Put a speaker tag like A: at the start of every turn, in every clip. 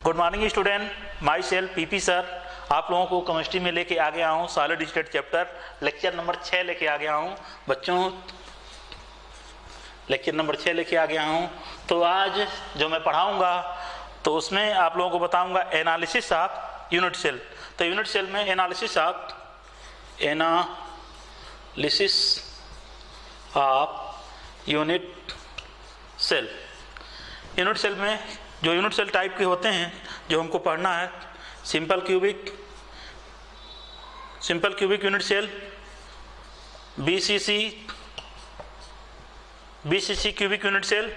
A: Good morning student, my self PP sir आप लोगों को केमिस्ट्री में लेके आ गया हूँ। Solid state chapter lecture number 6 लेके आ गया हूँ बच्चों। लेक्चर नंबर 6 लेके आ गया हूँ। तो आज जो मैं पढ़ाऊँगा तो उसमें आप लोगों को बताऊँगा एनालिसिस ऑफ यूनिट सेल। तो यूनिट सेल में analysis of unit cell. Unit cell में जो यूनिट सेल टाइप के होते हैं जो हमको पढ़ना है, simple cubic unit cell, BCC cubic unit cell,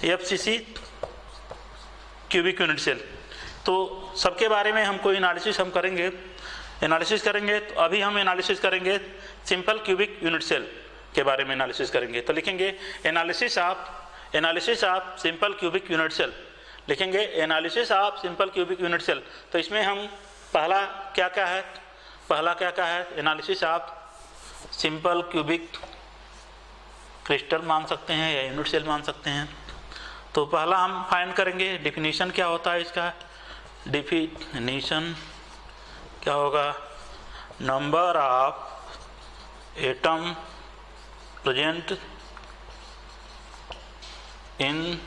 A: FCC cubic unit cell. तो सबके बारे में हमको एनालिसिस करेंगे। तो अभी हम एनालिसिस करेंगे सिंपल क्यूबिक यूनिट सेल के बारे में एनालिसिस करेंगे। तो लिखेंगे analysis of simple cubic unit cell, लिखेंगे analysis of simple cubic unit cell. तो इसमें हम पहला क्या क्या है analysis of simple cubic crystal मान सकते हैं या यूनिट सेल मान सकते हैं। तो पहला हम फाइंड करेंगे डिफिनीशन क्या होता है इसका। डिफिनीशन क्या होगा, number of atom present in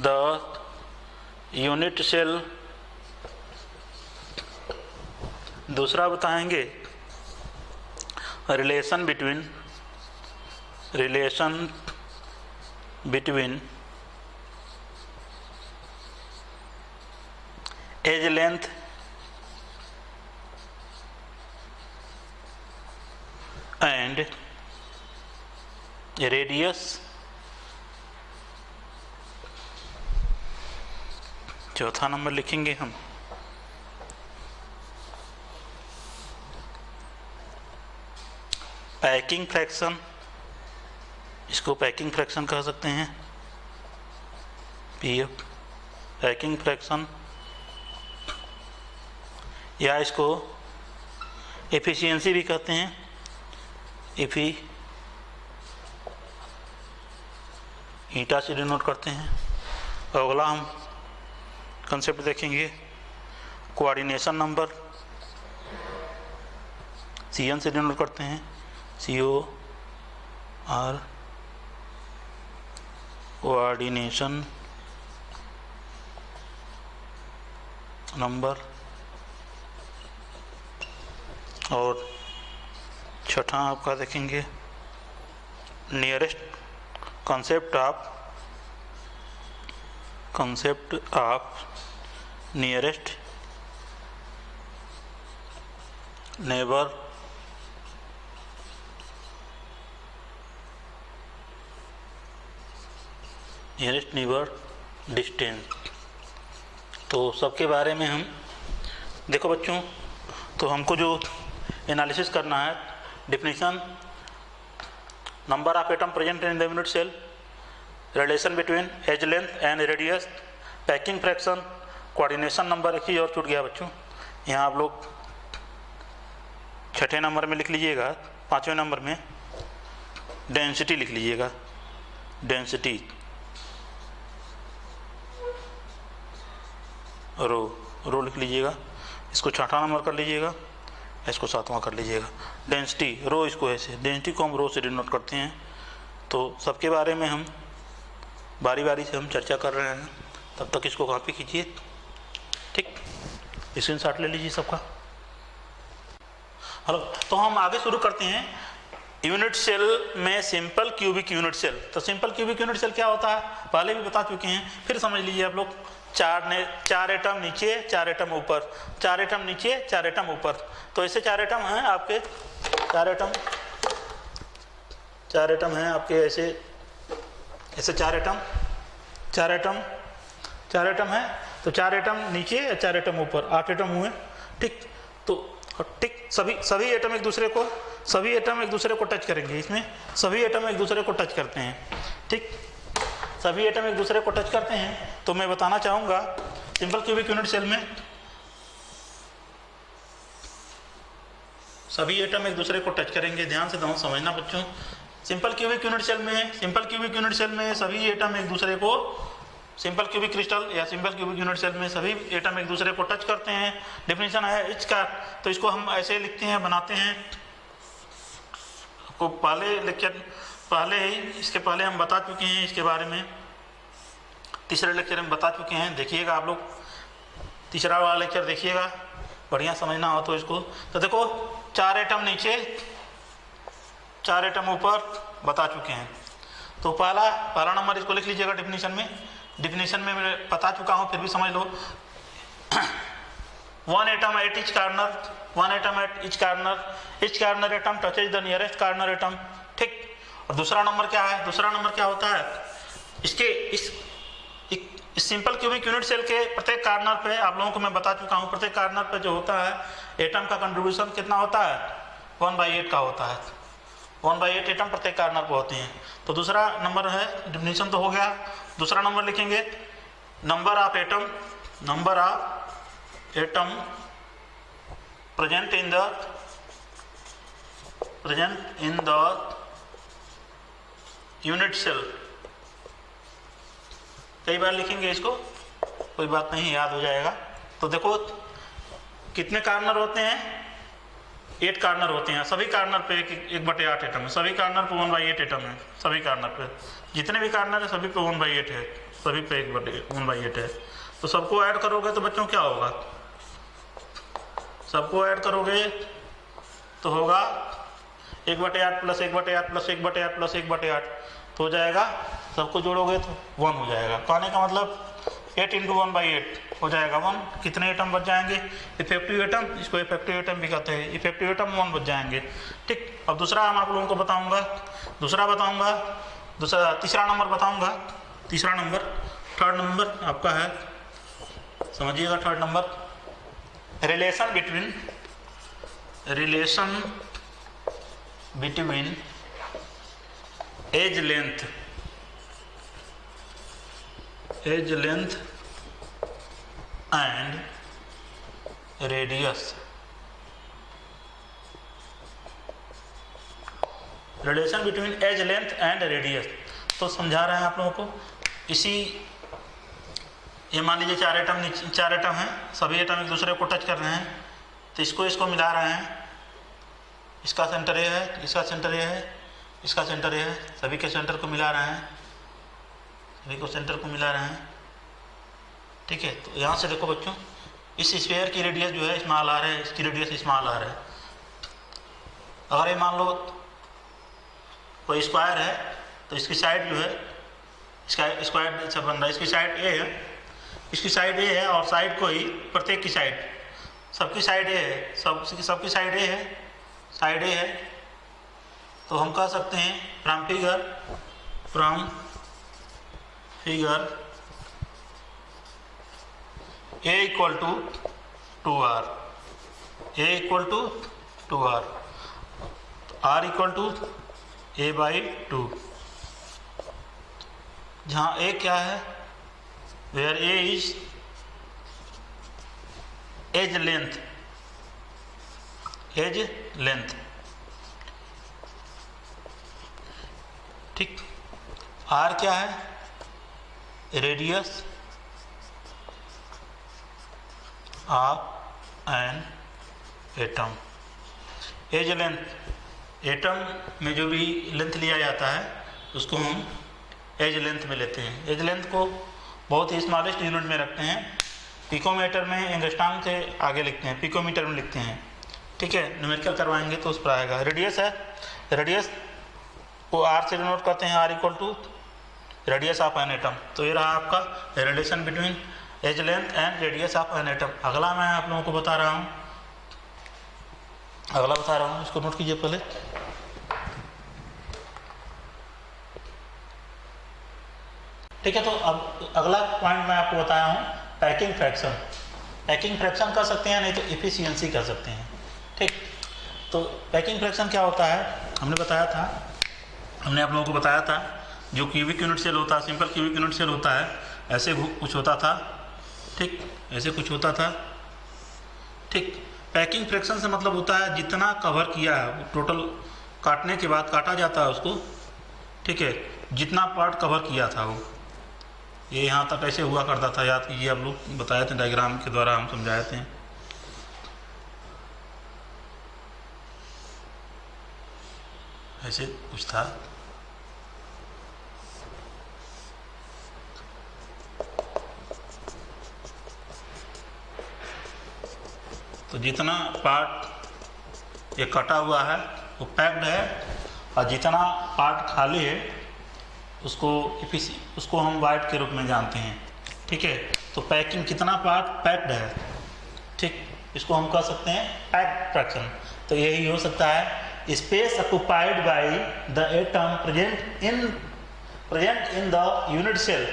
A: the unit cell. दूसरा बताएंगे relation between edge length and radius. चौथा नंबर लिखेंगे हम पैकिंग फ्रैक्शन। इसको पैकिंग फ्रैक्शन कह सकते हैं, पीएफ पैकिंग फ्रैक्शन, या इसको एफिशिएंसी भी कहते हैं, ईटा से डिनोट करते हैं। अगला हम कंसेप्ट देखेंगे कोऑर्डिनेशन नंबर, CN से डिनोट करते हैं, COR कोऑर्डिनेशन नंबर। और छठा आपका देखेंगे nearest concept of nearest neighbour distance. तो सबके बारे में हम देखो बच्चों। तो हमको जो एनालिसिस करना है, definition number of atom present in the unit cell, relation between edge length and radius, packing fraction, coordination number. एक चीज़ और छूट गया बच्चों, यहाँ आप लोग छठे नंबर में लिख लीजिएगा, पाँचवें नंबर में डेंसिटी लिख लीजिएगा, डेंसिटी रो लिख लीजिएगा। इसको छठा नंबर कर लीजिएगा, इसको सातवां कर लीजिएगा। डेंसिटी रो, इसको ऐसे डेंसिटी को हम रो से डिनोट करते हैं। तो सबके बारे में हम बारी बारी से हम चर्चा कर रहे हैं, तब तक इसको कॉपी कीजिए, ठीक, स्क्रीनशॉट ले लीजिए सबका। हेलो, तो हम आगे शुरू करते हैं यूनिट सेल में सिंपल क्यूबिक यूनिट सेल। तो सिंपल क्यूबिक यूनिट सेल क्या होता है पहले भी बता चुके हैं, फिर समझ लीजिए आप लोग। चार एटम नीचे, 4 एटम ऊपर, 4 एटम नीचे, 4 एटम ऊपर। तो ऐसे 4 एटम हैं आपके, 4 एटम हैं आपके, ऐसे 4 एटम हैं। तो 4 एटम नीचे या 4 एटम ऊपर, 8 एटम हुए, ठीक। तो ठीक, सभी एटम एक दूसरे को टच करेंगे। इसमें सभी एटम एक दूसरे को टच करते हैं, ठीक, सभी एटम एक दूसरे को टच करते हैं। तो मैं बताना चाहूँगा सिंपल क्यूबिक यूनिट सेल में सभी एटम एक दूसरे को टच करेंगे। ध्यान से समझना बच्चों। सिंपल क्यूबिक यूनिट सेल में सभी एटम एक दूसरे को सिंपल क्यूबिक क्रिस्टल या सिंपल क्यूबिक यूनिट सेल में सभी एटम एक दूसरे को टच करते हैं। डेफिनेशन है एच का, तो इसको हम ऐसे लिखते हैं, बनाते हैं। आपको इसके पहले हम बता चुके हैं इसके बारे में, तीसरे लेक्चर में बता चुके हैं। देखिएगा आप लोग तीसरा वाला लेक्चर देखिएगा, बढ़िया समझना हो तो इसको। तो देखो 4 एटम नीचे 4 एटम ऊपर बता चुके हैं। तो पहला नंबर इसको लिख लीजिएगा डिफिनीशन में मैं बता चुका हूँ, फिर भी समझ लो। 1 atom at each corner atom touches the nearest corner atom, ठीक। और दूसरा नंबर क्या है? दूसरा नंबर क्या होता है? इसके इस सिंपल क्यूबिक यूनिट सेल के प्रत्येक कार्नर पे आप लोगों को मैं बता चुका हूँ, प्रत्येक कार्नर पे जो होता है एटम का कंट्रीब्यूशन कितना होता है? 1/8 का होता है। 1/8 एटम प्रत्येक कार्नर पे होते हैं। तो दूसरा नंबर है, डिफिनीशन तो हो गया। दूसरा नंबर लिखेंगे number of atom present in the unit cell. कई बार लिखेंगे इसको, कोई बात नहीं, याद हो जाएगा। तो देखो कितने कार्नर होते हैं? 8 कार्नर होते हैं। सभी कार्नर पे 1/8 एटम है। सभी कार्नर पे 1/8 एटम है। सभी कार्नर पे जितने भी कार्नर है सभी पे 1/8 है, सभी पे 1/8 है। तो सबको ऐड करोगे तो बच्चों क्या होगा? सबको ऐड करोगे तो होगा 1/8 प्लस 1/8 प्लस 1/8 प्लस 1/8 तो हो जाएगा। सबको जोड़ोगे तो 1 हो जाएगा। कहने का मतलब 8 × 1/8 हो जाएगा 1। कितने एटम बच जाएंगे? इफेक्टिव एटम, इसको इफेक्टिव एटम भी कहते हैं। इफेक्टिव एटम 1 बच जाएंगे, ठीक। अब दूसरा हम आप लोगों को बताऊंगा, तीसरा नंबर बताऊंगा। तीसरा नंबर, थर्ड नंबर आपका है, समझिएगा। Third number relation between edge length and radius. Relation between edge length and radius तो समझा रहे हैं आप लोगों को। ये मान लीजिए 4 एटम हैं, सभी एटम एक दूसरे को टच कर रहे हैं, तो इसको मिला रहे हैं। इसका सेंटर ये है, इसका सेंटर ये है, इसका सेंटर ये है, सभी के सेंटर को मिला रहे हैं, ठीक है। तो यहाँ से देखो बच्चों, इस स्फीयर की रेडियस जो है स्मॉल आर है, इसकी रेडियस स्मॉल आर है। अगर ये मान लो कोई स्क्वायर है तो इसकी साइड जो है, इसका स्क्वायर से बन रहा है, इसकी साइड ए है, और साइड को ही प्रत्येक की साइड, सबकी साइड ए है, सबकी साइड ए है। तो हम कह सकते हैं फ्रॉम फिगर A = 2R, तो R = A/2, जहाँ A क्या है? Where A is edge length, ठीक। R क्या है? Radius of an atom. Edge length, atom में जो भी लेंथ लिया जाता है उसको हम एज लेंथ में लेते हैं। एज लेंथ को बहुत ही स्मॉलेस्ट यूनिट में रखते हैं। पिकोमीटर में एंगस्ट्रॉम से आगे लिखते हैं, पिकोमीटर में लिखते हैं, ठीक है। न्यूमेरिकल करवाएंगे तो उस पर आएगा। रेडियस है, रेडियस को R से डिनोट करते हैं, R = radius of an atom. तो ये रहा आपका relation between edge length and radius of an atom. अगला मैं आप लोगों को बता रहा हूँ, इसको नोट कीजिए पहले। ठीक है, तो अब अगला पॉइंट मैं आपको बताया हूँ पैकिंग फ्रैक्शन। पैकिंग फ्रैक्शन कर सकते हैं, नहीं तो इफिशियंसी कर सकते हैं, ठीक। तो पैकिंग फ्रैक्शन क्या होता है? हमने आप लोगों को बताया था, जो क्यूबिक यूनिट सेल होता है, सिंपल क्यूबिक यूनिट सेल होता है, ऐसे कुछ होता था, ठीक, ऐसे कुछ होता था, ठीक। पैकिंग फ्रैक्शन से मतलब होता है जितना कवर किया है, टोटल काटने के बाद काटा जाता है उसको, ठीक है, जितना पार्ट कवर किया था वो, ये यहाँ तक ऐसे हुआ करता था, याद कीजिए, आप लोग बताए थे डायग्राम के द्वारा हम समझाए थे। ऐसे कुछ था। तो जितना पार्ट ये कटा हुआ है वो पैक्ड है, और जितना पार्ट खाली है उसको हम वाइड के रूप में जानते हैं। ठीक है, तो पैकिंग कितना पार्ट पैक्ड है, ठीक, इसको हम कह सकते हैं पैक्ड फ्रैक्शन। तो यही हो सकता है space occupied by the atom present in the unit cell.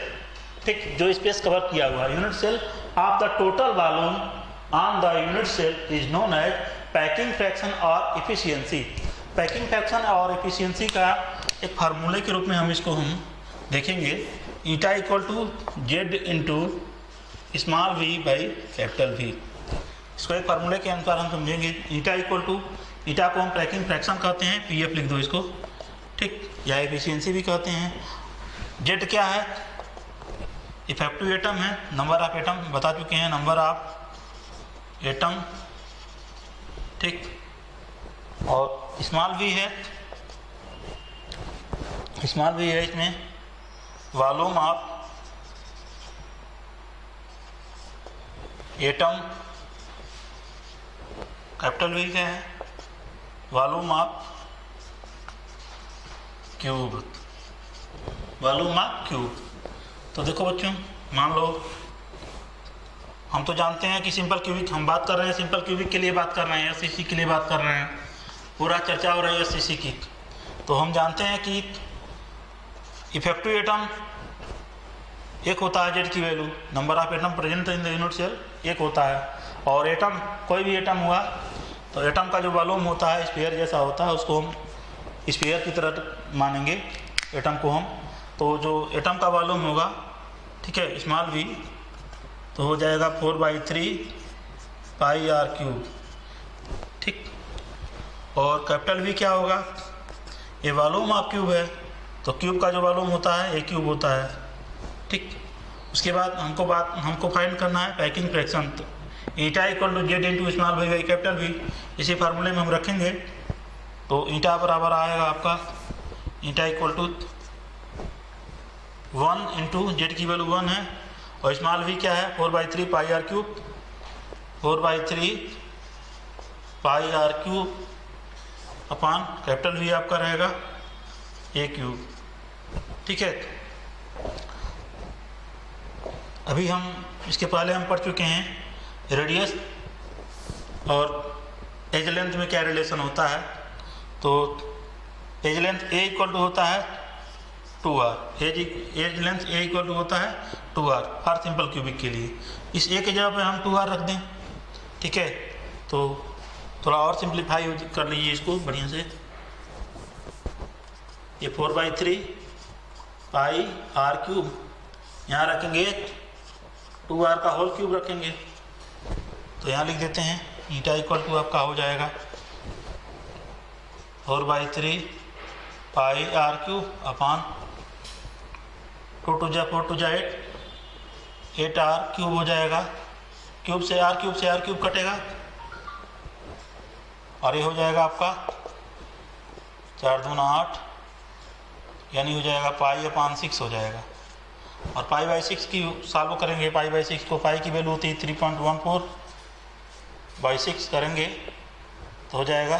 A: ठीक, जो स्पेस कवर किया हुआ unit cell of the total volume on the unit cell is known as packing fraction और एफिशिएंसी। पैकिंग फ्रैक्शन और एफिशिएंसी का एक फार्मूले के रूप में हम इसको देखेंगे, eta equal to Z into small V by capital V. इसको एक फार्मूले के अनुसार हम समझेंगे। ईटा इक्वल टू, ईटा को हम पैकिंग फ्रैक्शन कहते हैं, पीएफ लिख दो इसको, ठीक, या एफिशिएंसी भी कहते हैं। जेड क्या है, इफेक्टिव एटम है, नंबर ऑफ एटम बता चुके हैं, नंबर ऑफ एटम, ठीक, और स्मॉल वी है, स्मॉल वी है इसमें volume of atom, capital V क्या है, volume of cube, volume of cube. तो देखो बच्चों, मान लो हम तो जानते हैं कि सिंपल क्यूबिक हम बात कर रहे हैं, सिंपल क्यूबिक के लिए बात कर रहे हैं, एससीसी के लिए बात कर रहे हैं, पूरा चर्चा हो रही है एससीसी की। तो हम जानते हैं कि इफेक्टिव एटम एक होता है, जेड की value, number of atom present in the unit cell एक होता है, और एटम कोई भी एटम हुआ तो एटम का जो वॉल्यूम होता है स्फीयर जैसा होता है, उसको हम स्फीयर की तरह मानेंगे एटम को हम। तो जो एटम का वॉल्यूम होगा, ठीक है, स्मॉल वी, तो हो जाएगा 4/3 पाई आर क्यूब, ठीक, और कैपिटल वी क्या होगा, ये वॉल्यूम ऑफ क्यूब है, तो क्यूब का जो वॉल्यूम होता है ए क्यूब होता है, ठीक। उसके बाद हमको फाइंड करना है पैकिंग फ्रैक्शन। तो eta equal to Z into small V by capital V, इसी फार्मूले में हम रखेंगे। तो ईटा बराबर आएगा आपका, eta equal to 1 into Z की वैल्यू 1 है, और स्मॉल वी क्या है 4/3 pi R cube, 4/3 pi R cube upon capital V आपका रहेगा ए क्यूब, ठीक है। अभी हम इसके पहले हम पढ़ चुके हैं रेडियस और एज लेंथ में क्या रिलेशन होता है। तो edge length A equal to होता है 2r, edge length A equal to होता है 2r हर सिंपल क्यूबिक के लिए। इस ए के जगह पे हम 2r रख दें, ठीक है। तो थोड़ा और सिंप्लीफाई कर लीजिए इसको बढ़िया से। ये 4/3 पाई आर क्यूब, यहाँ रखेंगे 2r का होल क्यूब रखेंगे, तो यहाँ लिख देते हैं ईटा इक्वल टू आपका हो जाएगा 4/3 पाई आर क्यूब अपान 2 2 जा 4 2 जा 8 आर क्यूब हो जाएगा। क्यूब से आर क्यूब कटेगा, और ये हो जाएगा आपका 4 दूना 8, यानी हो जाएगा पाई अपान 6 हो जाएगा। और पाई/6 की सॉल्व करेंगे, पाई/6 को, पाई की वैल्यू होती है 3.14/6 करेंगे तो हो जाएगा,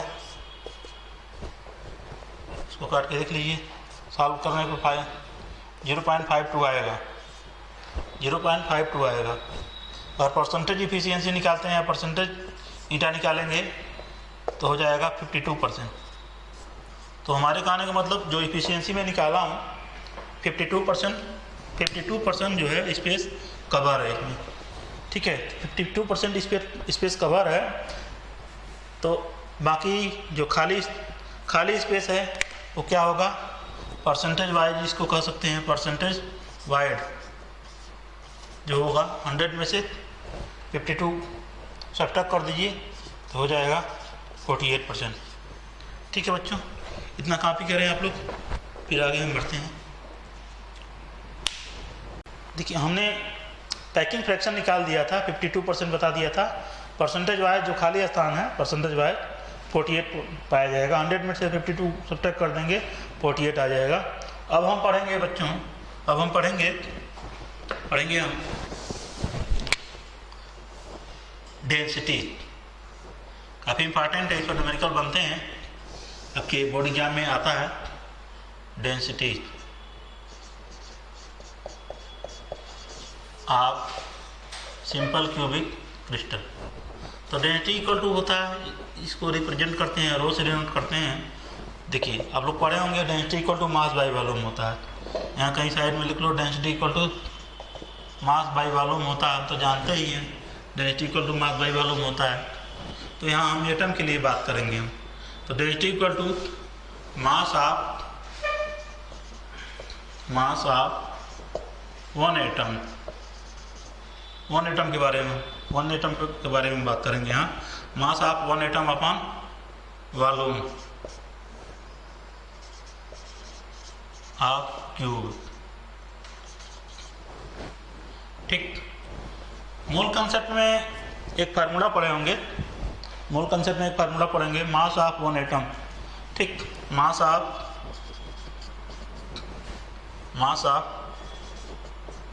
A: इसको काट के देख लीजिए, सॉल्व करने को 0.52 आएगा, 0.52 आएगा। और परसेंटेज इफिशियंसी निकालते हैं, परसेंटेज ईटा निकालेंगे तो हो जाएगा 52%। तो हमारे कहने का मतलब जो इफिशियंसी में निकाला हूँ 52% जो है स्पेस कवर है इसमें, ठीक है। 52% स्पेस कवर है, तो बाकी जो खाली स्पेस है वो क्या होगा, परसेंटेज वाइज इसको कह सकते हैं, परसेंटेज वाइड जो होगा 100 में से 52 सब्ट्रैक्ट कर दीजिए तो हो जाएगा 48%, ठीक है बच्चों। इतना कॉपी करें आप लोग, फिर आगे हम बढ़ते हैं। देखिए हमने पैकिंग फ्रैक्शन निकाल दिया था, 52% बता दिया था। परसेंटेज वाइज जो खाली स्थान है परसेंटेज वाइज 48 पाया जाएगा। 100 में से 52 सब्ट्रैक्ट कर देंगे 48 आ जाएगा। अब हम पढ़ेंगे बच्चों, अब हम पढ़ेंगे हम डेंसिटी। काफ़ी इंपॉर्टेंट है, इसको न्यूमेरिकल बनते हैं, आपके बोर्ड एग्जाम में आता है density of simple cubic crystal. तो डेंसिटी इक्वल टू होता है, इसको रिप्रेजेंट करते हैं, रो से डिनोट करते हैं। देखिए आप लोग पढ़े होंगे density equal to mass by volume होता है। यहाँ कहीं साइड में लिख लो density equal to mass by volume होता है, हम तो जानते ही हैं density equal to mass by volume होता है। तो यहाँ हम एटम के लिए बात करेंगे हम। तो density equal to mass of one atom के बारे में, वन एटम के बारे में बात करेंगे यहाँ। मास of one atom upon volume of cube. ठीक, मूल कंसेप्ट में एक फार्मूला पढ़े होंगे, मूल कंसेप्ट में एक फार्मूला पढ़ेंगे, मास ऑफ वन एटम। ठीक, मास ऑफ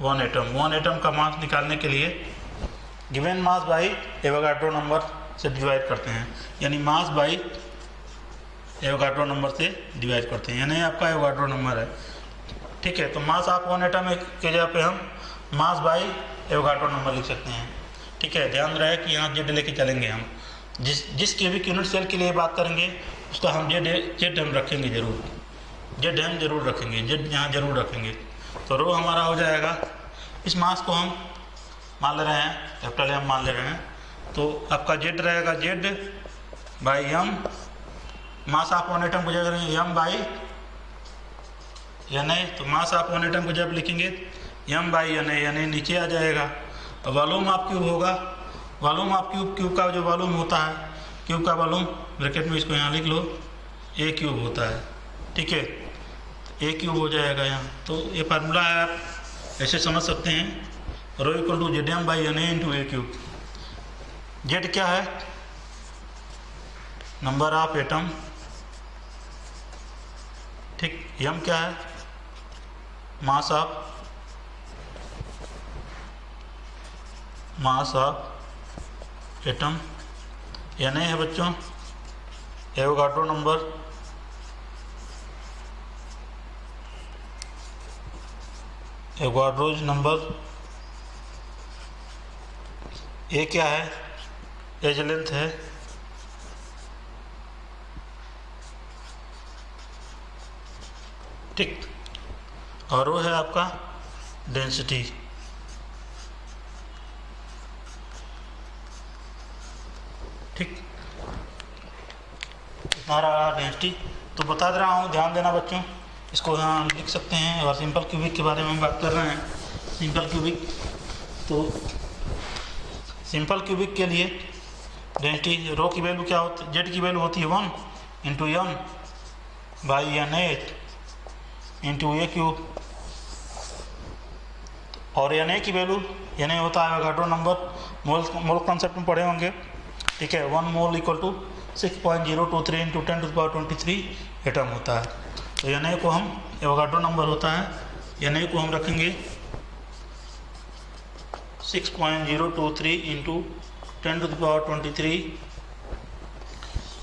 A: वन एटम का मास निकालने के लिए given mass by Avogadro number से डिवाइड करते हैं, यानी मास बाई एवोगाड्रो नंबर से डिवाइड करते हैं, यानी आपका एवोगाड्रो नंबर है। ठीक है, तो मास ऑफ वन एटम के जगह पे हम मास बाई एवोगाड्रो नंबर लिख सकते हैं। ठीक है, ध्यान रहे कि यहाँ जेड लेके चलेंगे हम, जिस क्यूबिक यूनिट सेल के लिए बात करेंगे उसका हम जेड हम रखेंगे जरूर, जेड हम जरूर रखेंगे, जेड यहाँ जरूर रखेंगे। तो रो हमारा हो जाएगा, इस मास को हम मान ले रहे हैं कैपिटल एम मान ले रहे हैं, तो आपका जेड रहेगा Z by M. Mass of one atom को जब एम बाई एन ए, तो मास ऑफ वन एटम को जब लिखेंगे एम बाई एन ए नीचे आ जाएगा। वॉल्यूम ऑफ क्यूब होगा, वॉल्यूम ऑफ क्यूब का जो वॉल्यूम होता है, क्यूब का वॉल्यूम ब्रैकेट में इसको यहाँ लिख लो, ए क्यूब होता है। ठीक है, ए क्यूब हो जाएगा यहाँ। तो ये फार्मूला है, आप ऐसे समझ सकते हैं, rho equal to Z M by N A into A cube. Z क्या है, नंबर ऑफ एटम। ठीक, एम क्या है, mass of atom. N A है बच्चों Avogadro number, Avogadro's number. A क्या है, एज लेंथ है। ठीक, और वो है आपका डेंसिटी। ठीक, हमारा डेंसिटी तो बता दे रहा हूँ, ध्यान देना बच्चों, इसको यहाँ लिख सकते हैं। और सिंपल क्यूबिक के बारे में हम बात कर रहे हैं, सिंपल क्यूबिक। तो सिंपल क्यूबिक के लिए डेंसिटी, रो की वैल्यू क्या होती है, जेड की वैल्यू होती है 1 into M by N A into A cube, और एन ए की वैल्यू, एन ए होता है एवोगाड्रो नंबर, मोल कॉन्सेप्ट में पढ़े होंगे। ठीक है, 1 mole equal to 6.023 into 10⁻23 atom होता है। तो एन ए को हम, एवोगाड्रो नंबर होता है, एन ए को हम रखेंगे 6.023 इंटू 10⁻23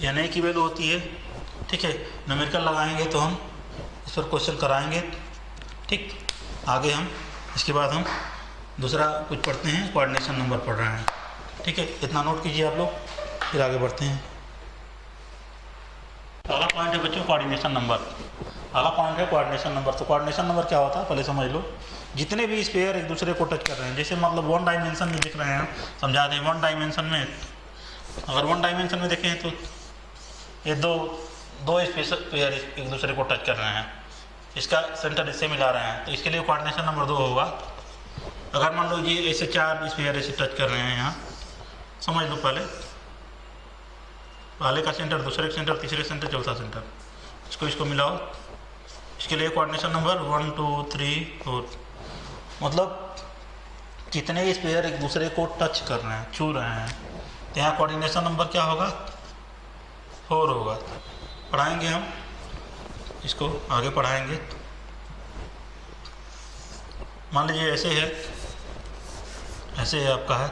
A: एन ए की वैल्यू होती है। ठीक है, न्यूमेरिकल लगाएंगे तो हम इस पर क्वेश्चन कराएंगे। ठीक, आगे हम इसके बाद हम दूसरा कुछ पढ़ते हैं, कोऑर्डिनेशन नंबर पढ़ रहे हैं। ठीक है, इतना नोट कीजिए आप लोग, फिर आगे बढ़ते हैं। अगला पॉइंट है बच्चों कोऑर्डिनेशन नंबर। अगला पॉइंट है कोऑर्डिनेशन नंबर। तो कोऑर्डिनेशन नंबर क्या होता है पहले समझ लो। जितने भी स्फीयर एक दूसरे को टच कर रहे हैं, जैसे मतलब 1 डायमेंशन में दिख रहे हैं, समझा दें 1 डायमेंशन में, अगर 1 डायमेंशन में देखें तो ये दो स्फीयर एक दूसरे को टच कर रहे हैं, इसका सेंटर इससे मिला रहे हैं, तो इसके लिए कोऑर्डिनेशन नंबर 2 होगा। अगर मान लो ये ऐसे 4 स्फीयर ऐसे टच कर रहे हैं, यहाँ समझ लो, पहले का सेंटर, दूसरे का सेंटर, तीसरे सेंटर, चौथा सेंटर, इसको मिलाओ। इसके लिए कोऑर्डिनेशन नंबर 1 2 3 4 मतलब कितने स्फीयर एक दूसरे को टच कर रहे हैं, छू रहे हैं। तो यहाँ कोऑर्डिनेशन नंबर क्या होगा, 4 होगा। पढ़ाएंगे हम इसको, आगे पढ़ाएंगे। मान लीजिए ऐसे है, ऐसे है आपका है,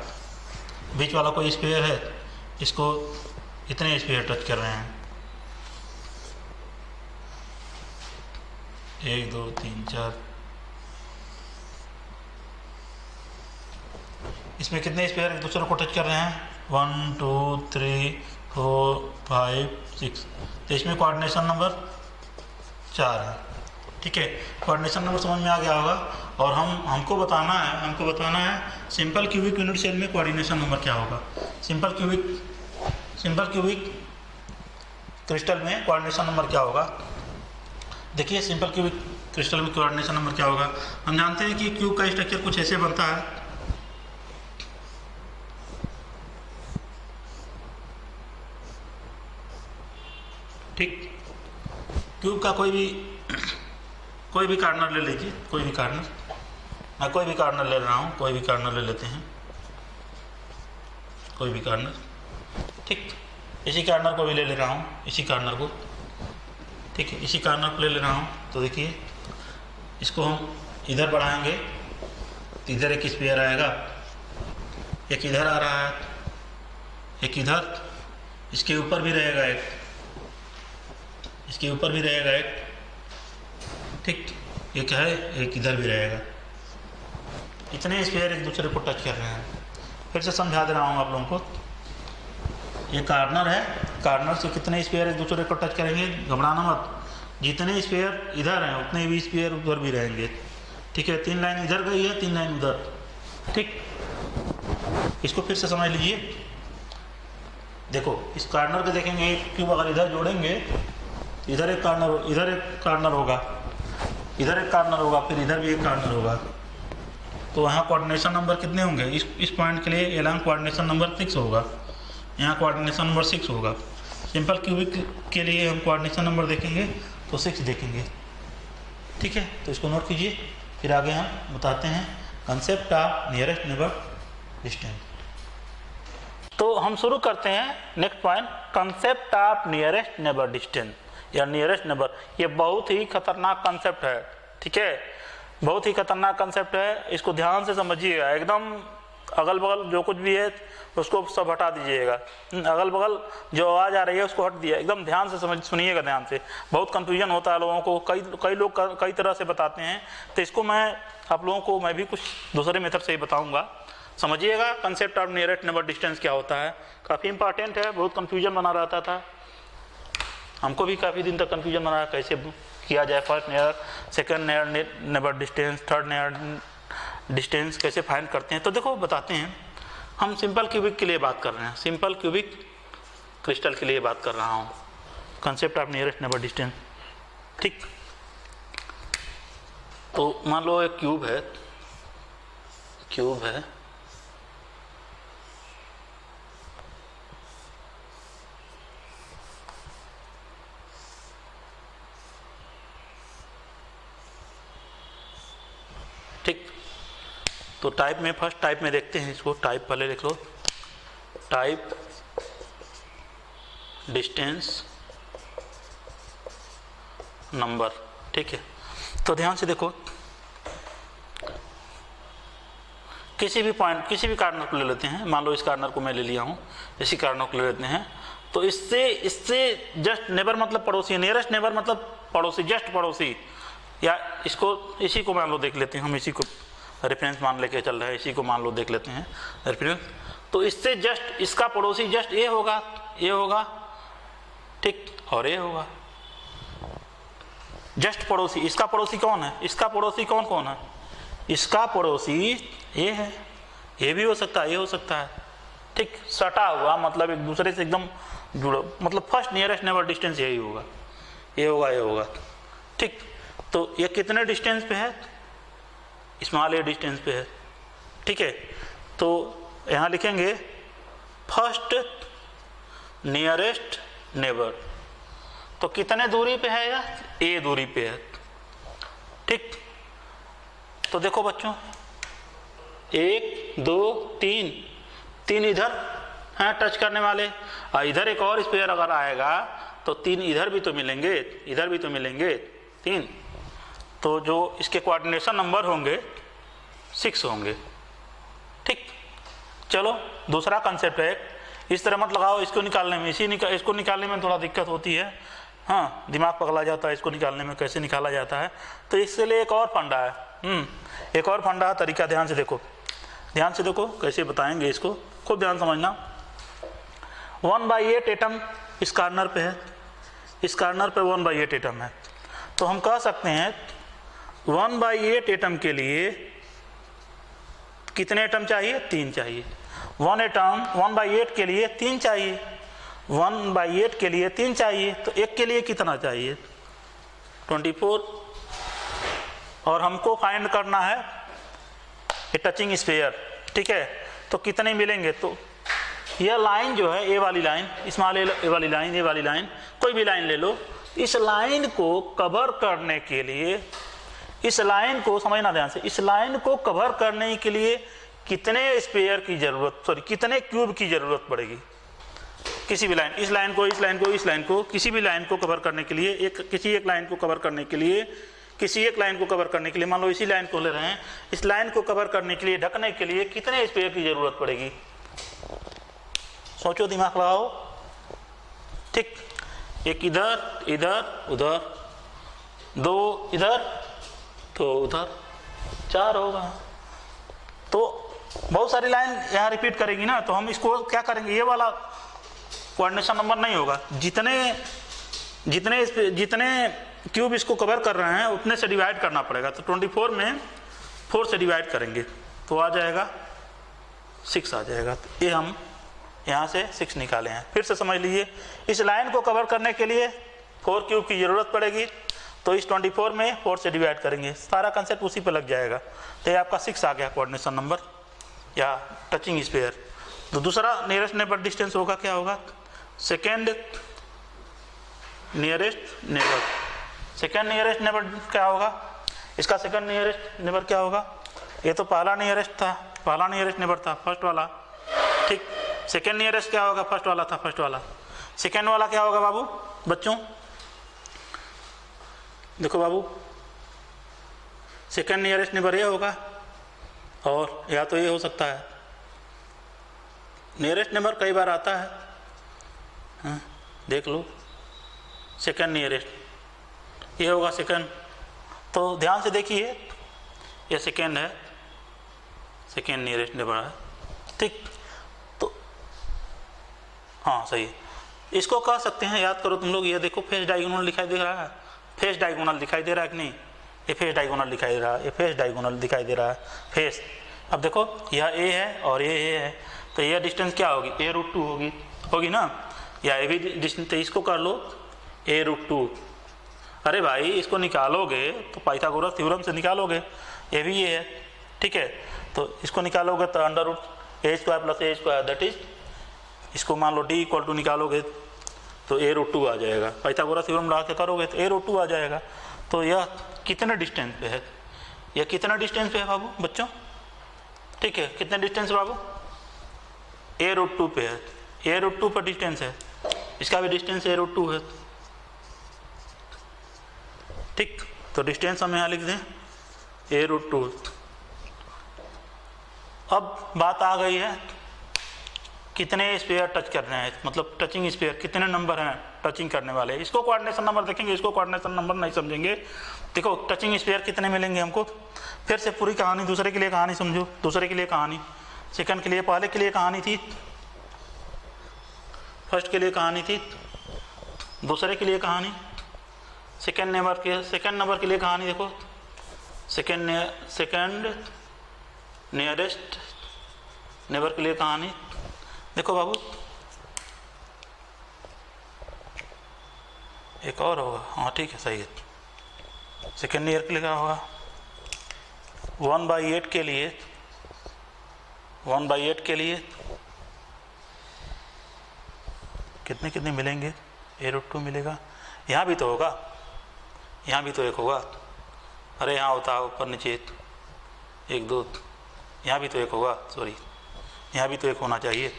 A: बीच वाला कोई स्फीयर है, इसको इतने स्फीयर टच कर रहे हैं, 1 2 3 4। इसमें कितने स्फीयर एक दूसरे को टच कर रहे हैं, 1 2 3 4 5 6। तो इसमें कोऑर्डिनेशन नंबर 4 है। ठीक है, कोऑर्डिनेशन नंबर समझ में आ गया होगा। और हमको बताना है सिंपल क्यूबिक यूनिट सेल में कोऑर्डिनेशन नंबर क्या होगा। सिंपल क्यूबिक क्रिस्टल में कोऑर्डिनेशन नंबर क्या होगा। देखिए सिंपल क्यूबिक क्रिस्टल में कोऑर्डिनेशन नंबर क्या होगा। हम जानते हैं कि क्यूब का स्ट्रक्चर कुछ ऐसे बनता है, ठीक। क्यूब का कोई भी कार्नर ले लीजिए, कोई भी कार्नर, मैं कोई भी कार्नर ले रहा हूँ, कोई भी कार्नर ले लेते हैं, कोई भी कार्नर, ठीक। इसी कार्नर को भी ले रहा हूँ, इसी कार्नर को, ठीक है, इसी कार्नर को ले रहा हूँ। तो देखिए इसको हम इधर बढ़ाएंगे तो इधर एक स्फीयर आएगा, एक इधर आ रहा है, एक इधर, इसके ऊपर भी रहेगा एक, इसके ऊपर भी रहेगा एक, ठीक। एक है, एक इधर भी रहेगा। इतने स्फीयर एक दूसरे को टच कर रहे हैं। फिर से समझा दे रहा हूँ आप लोगों को। ये कार्नर है, कार्नर से कितने स्फीयर एक दूसरे को टच करेंगे, घबराना मत। जितने स्फीयर इधर हैं उतने भी स्फीयर उधर भी रहेंगे, ठीक है। 3 लाइन इधर गई है, 3 लाइन उधर, ठीक। इसको फिर से समझ लीजिए। देखो इस कार्नर को देखेंगे, क्यूब अगर इधर जोड़ेंगे, इधर एक कार्नर, इधर एक कार्नर होगा, इधर एक कार्नर होगा, फिर इधर भी एक कार्नर होगा। तो वहाँ कोऑर्डिनेशन नंबर कितने होंगे, इस पॉइंट के लिए एलांग कोऑर्डिनेशन नंबर 6 होगा, यहाँ कोऑर्डिनेशन नंबर 6 होगा। सिंपल क्यूबिक के लिए हम कोऑर्डिनेशन नंबर देखेंगे तो 6 देखेंगे, ठीक है। तो इसको नोट कीजिए, फिर आगे हम बताते हैं concept of nearest neighbour distance. तो हम शुरू करते हैं next point, concept of nearest neighbour distance या नियरेस्ट नेबर। ये बहुत ही खतरनाक कंसेप्ट है, ठीक है, बहुत ही खतरनाक कंसेप्ट है। इसको ध्यान से समझिएगा, एकदम अगल बगल जो कुछ भी है उसको सब हटा दीजिएगा, अगल बगल जो आवाज़ आ रही है उसको हट दिया, एकदम ध्यान से सुनिएगा ध्यान से। बहुत कंफ्यूजन होता है लोगों को, कई लोग कई तरह से बताते हैं। तो इसको मैं आप लोगों को मैं भी कुछ दूसरे मेथड से ही बताऊँगा, समझिएगा। Concept of nearest neighbour distance क्या होता है, काफ़ी इंपॉर्टेंट है, बहुत कन्फ्यूजन बना रहता था, हमको भी काफ़ी दिन तक कन्फ्यूजन बना, कैसे किया जाए first near, second near neighbour distance, third near distance कैसे फाइंड करते हैं। तो देखो बताते हैं, हम सिंपल क्यूबिक के लिए बात कर रहे हैं, सिंपल क्यूबिक क्रिस्टल के लिए बात कर रहा हूँ, concept of nearest neighbour distance, ठीक। तो मान लो एक क्यूब है, ठीक। तो टाइप में, फर्स्ट टाइप में देखते हैं इसको, टाइप पहले लिख लो, टाइप डिस्टेंस नंबर, ठीक है। तो ध्यान से देखो, किसी भी पॉइंट, किसी भी कार्नर को ले लेते हैं, मान लो इस कार्नर को मैं ले लिया हूँ, इसी कार्नर को ले लेते हैं। तो इससे जस्ट नेबर मतलब पड़ोसी, नियरेस्ट नेबर मतलब पड़ोसी, जस्ट पड़ोसी, या इसको, इसी को मान लो देख लेते हैं हम, इसी को रेफरेंस मान लेके चल रहे हैं, इसी को मान लो देख लेते हैं रेफरेंस। तो इससे जस्ट इसका पड़ोसी जस्ट ए होगा, ये होगा, ठीक, और ये होगा जस्ट पड़ोसी। इसका पड़ोसी कौन है, इसका पड़ोसी कौन कौन है, इसका पड़ोसी ये है, ये भी हो सकता है, ये हो सकता है, ठीक। सटा हुआ मतलब एक दूसरे से एकदम जुड़ो, मतलब फर्स्ट नियरेस्ट नेबर डिस्टेंस यही होगा, ये होगा, ये होगा, ठीक। तो ये कितने डिस्टेंस पे है, स्मॉल ए डिस्टेंस पे है, ठीक है। तो यहाँ लिखेंगे फर्स्ट नियरेस्ट नेबर, तो कितने दूरी पे है, या ए दूरी पे है, ठीक। तो देखो बच्चों, 1 2 3, 3 इधर हैं टच करने वाले, और इधर एक और स्पेयर अगर आएगा तो 3 इधर भी तो मिलेंगे, इधर भी तो मिलेंगे 3, तो जो इसके कोऑर्डिनेशन नंबर होंगे 6 होंगे। ठीक, चलो दूसरा कंसेप्ट है, इस तरह मत लगाओ, इसको निकालने में इसको निकालने में थोड़ा दिक्कत होती है, हाँ दिमाग पगला जाता है इसको निकालने में, कैसे निकाला जाता है। तो इसके लिए एक और फंडा है, एक और फंडा है, तरीका ध्यान से देखो, ध्यान से देखो कैसे बताएंगे इसको, खूब ध्यान समझना। 1/8 एटम इस कार्नर पे है, इस कार्नर पे 1/8 एटम है, तो हम कह सकते हैं 1/8 एटम के लिए कितने एटम चाहिए? 3 चाहिए। 1/8 के लिए 3 चाहिए, 1/8 के लिए 3 चाहिए, तो एक के लिए कितना चाहिए? 24। और हमको फाइंड करना है ए टचिंग स्फीयर, ठीक है, तो कितने मिलेंगे? तो यह लाइन जो है, ए वाली लाइन, स्मॉल ए वाली लाइन, ए वाली लाइन, कोई भी लाइन ले लो, इस लाइन को कवर करने के लिए, इस लाइन को समझना ध्यान से, इस लाइन को कवर करने के लिए कितने स्पेयर की जरूरत, कितने क्यूब की जरूरत पड़ेगी? किसी भी लाइन, इस लाइन को, इस लाइन को, इस लाइन को, किसी भी लाइन को कवर करने के लिए, किसी एक लाइन को कवर करने के लिए, किसी एक लाइन को कवर करने के लिए, मान लो इसी लाइन को ले रहे हैं, इस लाइन को कवर करने के लिए, ढकने के लिए कितने स्पेयर की जरूरत पड़ेगी? सोचो, दिमाग लगाओ। ठीक, एक इधर, इधर, उधर, 2 इधर, तो उधर 4 होगा। तो बहुत सारी लाइन यहाँ रिपीट करेगी ना, तो हम इसको क्या करेंगे, ये वाला कोऑर्डिनेशन नंबर नहीं होगा, जितने क्यूब इसको कवर कर रहे हैं उतने से डिवाइड करना पड़ेगा। तो 24 में 4 से डिवाइड करेंगे तो आ जाएगा 6 आ जाएगा। तो ये हम यहाँ से 6 निकाले हैं। फिर से समझ लीजिए, इस लाइन को कवर करने के लिए 4 क्यूब की ज़रूरत पड़ेगी, तो इस 24 में 4 से डिवाइड करेंगे, सारा कंसेप्ट उसी पे लग जाएगा। तो ये आपका 6 आ गया कोऑर्डिनेशन नंबर या टचिंग स्फीयर। तो दूसरा नियरेस्ट नेबर डिस्टेंस होगा, क्या होगा? Second nearest neighbour. Second nearest neighbour क्या होगा? इसका सेकेंड नियरेस्ट नेबर क्या होगा? ये तो पहला नियरेस्ट था, पहला नियरेस्ट नेबर था, फर्स्ट वाला। ठीक, सेकेंड नियरेस्ट क्या होगा? फर्स्ट वाला था, फर्स्ट वाला। सेकेंड वाला क्या होगा बाबू? बच्चों देखो बाबू, सेकेंड नियरेस्ट नेबर ये होगा, और या तो ये हो सकता है। नियरेस्ट नेबर कई बार आता है, हाँ, देख लो, सेकेंड नियरेस्ट ये होगा सेकेंड। तो ध्यान से देखिए, ये सेकेंड है, सेकेंड नियरेस्ट नेबर है। ठीक, तो हाँ सही है, इसको कह सकते हैं, याद करो तुम लोग, ये देखो फेस डायगोनल दिखाई दे रहा है, फेस डायगोनल दिखाई दे रहा है कि नहीं? ये फेस डायगोनल दिखाई दे रहा है, ये फेस डायगोनल दिखाई दे रहा है, फेस। अब देखो यह ए है और ये ए है, तो यह डिस्टेंस क्या होगी? a√2 होगी ना, या ये भी डिस्टेंस, तो इसको कर लो a√2। अरे भाई इसको निकालोगे तो पाइथागोरस थ्योरम से निकालोगे, ये भी ये है, ठीक है, तो इसको निकालोगे तो √a² + a², दैट इज, इसको मान लो d = निकालोगे तो a√2 आ जाएगा, पाइथागोरस थ्योरम लगा के करोगे तो a√2 आ जाएगा। तो यह कितने डिस्टेंस पे है? यह कितना डिस्टेंस पे है बाबू बच्चों? ठीक है, कितने डिस्टेंस बाबू? a√2 पे है, a√2 पर डिस्टेंस है, इसका भी डिस्टेंस a√2 है। ठीक, तो डिस्टेंस हम यहाँ लिख दें a√2। अब बात आ गई है कितने स्पेयर टच कर रहे हैं, मतलब टचिंग स्पेयर कितने नंबर हैं टचिंग करने वाले। इसको कोऑर्डिनेशन नंबर देखेंगे, इसको कोऑर्डिनेशन नंबर नहीं समझेंगे। देखो टचिंग स्पेयर कितने मिलेंगे हमको, फिर से पूरी कहानी, दूसरे के लिए कहानी समझो, दूसरे के लिए कहानी, सेकंड के लिए, पहले के लिए कहानी थी, फर्स्ट के लिए कहानी थी, दूसरे के लिए कहानी, सेकंड नंबर के लिए कहानी। देखो सेकंड नियरेस्ट नेबर के लिए कहानी। देखो बाबू एक और होगा, हाँ ठीक है सही है, सेकेंड ईयर के लिए क्या होगा? 1/8 के लिए, 1/8 के लिए कितने मिलेंगे? a√2 मिलेगा। यहाँ भी तो होगा, यहाँ भी तो एक होगा, अरे यहाँ होता है ऊपर नीचे 1 2 यहाँ भी तो एक होगा, सॉरी यहाँ भी तो एक होना चाहिए,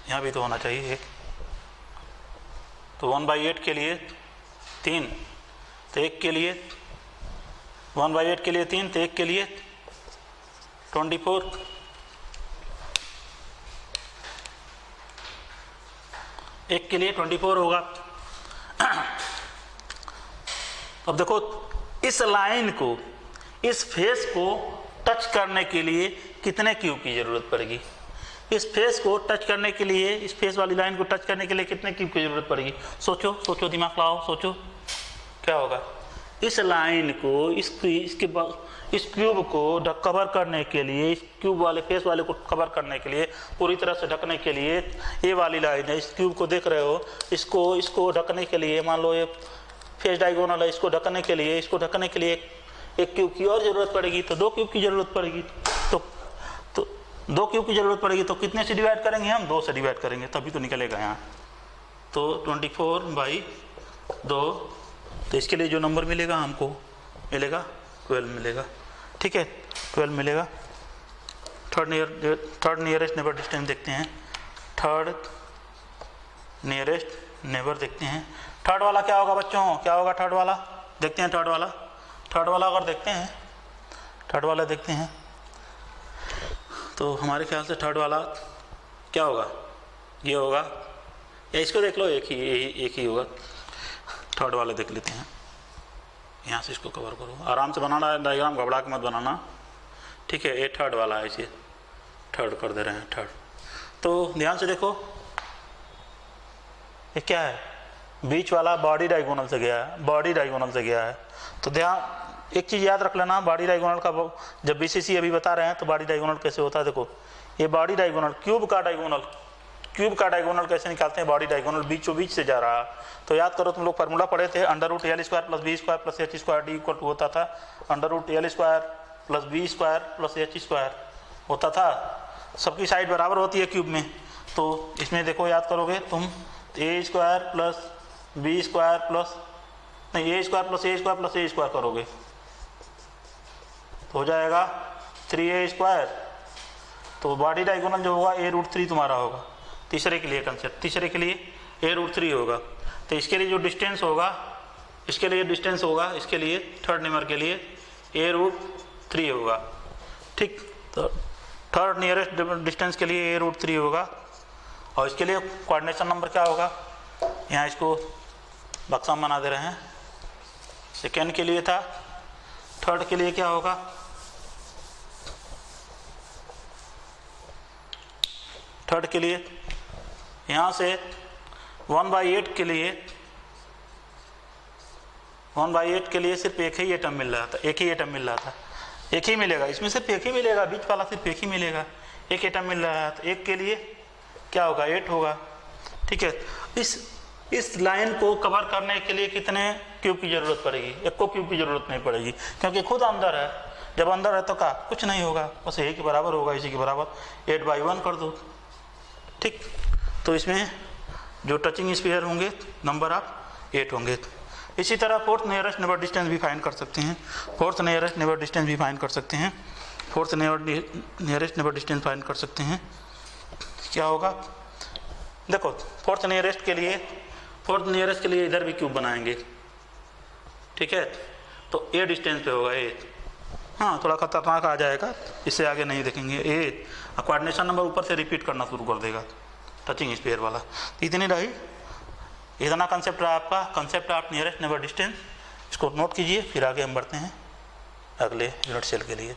A: यहाँ भी तो होना चाहिए एक। तो 1/8 के लिए 3, तो एक के लिए 1/8 के लिए 3, तो एक के लिए 24, एक के लिए 24 होगा। अब देखो इस लाइन को, इस फेस को टच करने के लिए कितने क्यूब की जरूरत पड़ेगी? इस फेस को टच करने के लिए, इस फेस वाली लाइन को टच करने के लिए कितने क्यूब की जरूरत पड़ेगी? सोचो सोचो, दिमाग लगाओ, सोचो क्या होगा। इस लाइन को, इस क्यूब को कवर करने के लिए, इस क्यूब वाले फेस वाले को कवर करने के लिए, पूरी तरह से ढकने के लिए, ये वाली लाइन है, इस क्यूब को देख रहे हो, इसको ढकने के लिए, मान लो ये फेस डायगोनल है, इसको ढकने के लिए एक क्यूब की और जरूरत पड़ेगी, तो 2 क्यूब की जरूरत पड़ेगी। तो 2 क्यूब की जरूरत पड़ेगी, तो कितने से डिवाइड करेंगे हम? 2 से डिवाइड करेंगे, तभी तो निकलेगा यहाँ। तो 24/2, तो इसके लिए जो नंबर मिलेगा हमको, मिलेगा 12 मिलेगा, ठीक है, 12 मिलेगा। थर्ड नियरेस्ट नेबर डिस्टेंस देखते हैं, थर्ड नियरेस्ट नेबर देखते हैं। थर्ड वाला क्या होगा बच्चों, क्या होगा थर्ड वाला? देखते हैं थर्ड वाला अगर देखते हैं तो हमारे ख्याल से थर्ड वाला क्या होगा? ये होगा, या इसको देख लो, एक ही होगा। थर्ड वाले देख लेते हैं, यहाँ से इसको कवर करो, आराम से बनाना है डायग्राम, घबरा के मत बनाना, ठीक है। ये थर्ड वाला है, इसे थर्ड कर दे रहे हैं, थर्ड। तो ध्यान से देखो, ये क्या है? बीच वाला बॉडी डायगोनल से गया है, तो ध्यान एक चीज़ याद रख लेना, बॉडी डायगोनल का जब बीसीसी अभी बता रहे हैं तो बॉडी डायगोनल कैसे होता है। देखो ये बॉडी डायगोनल, क्यूब का डायगोनल कैसे निकालते हैं? बॉडी डायगोनल बीचों बीच से जा रहा है, तो याद करो, तुम लोग फार्मूला पढ़े थे, √L² + B² + H² D = होता था √L² + B² + H² होता था। सबकी साइड बराबर होती है क्यूब में, तो इसमें देखो याद करोगे तुम, A² + B² + A² + A² करोगे तो हो जाएगा 3A²। तो बॉडी डायगोनल जो होगा A√3 तुम्हारा होगा। तीसरे के लिए कंसेप्ट, तीसरे के लिए A√3 होगा, तो इसके लिए जो डिस्टेंस होगा, इसके लिए थर्ड नंबर के लिए A√3 होगा, ठीक। तो थर्ड नियरेस्ट डिस्टेंस के लिए A√3 होगा, और इसके लिए कोऑर्डिनेशन नंबर क्या होगा? यहाँ इसको बक्सा बना दे रहे हैं। सेकेंड के लिए था, थर्ड के लिए क्या होगा? थर्ड के लिए यहाँ से 1/8 के लिए सिर्फ एक ही एटम मिल रहा था, एक ही मिलेगा, इसमें सिर्फ एक ही मिलेगा, बीच वाला सिर्फ एक ही मिलेगा, एक एटम मिल रहा है, तो एक के लिए क्या होगा? 8 होगा, ठीक है। इस लाइन को कवर करने के लिए कितने क्यूब की जरूरत पड़ेगी? 1 क्यूब की जरूरत नहीं पड़ेगी, क्योंकि खुद अंदर है। जब अंदर है तो क्या कुछ नहीं होगा, बस यही के बराबर होगा, इसी के बराबर 8/1 कर दो, ठीक। तो इसमें जो टचिंग स्फीयर होंगे नंबर ऑफ 8 होंगे। इसी तरह फोर्थ नियरेस्ट नेबर डिस्टेंस भी फाइंड कर सकते हैं, क्या होगा? देखो फोर्थ नियरेस्ट के लिए इधर भी क्यूब बनाएंगे, ठीक है। तो ए डिस्टेंस पे होगा, ए, हाँ थोड़ा खतरनाक आ जाएगा, इससे आगे नहीं देखेंगे। ए कोऑर्डिनेशन नंबर ऊपर से रिपीट करना शुरू कर देगा, टचिंग स्फीयर वाला। इतना कंसेप्ट रहा आपका, concept of nearest neighbour distance. इसको नोट कीजिए, फिर आगे हम बढ़ते हैं अगले यूनिट सेल के लिए।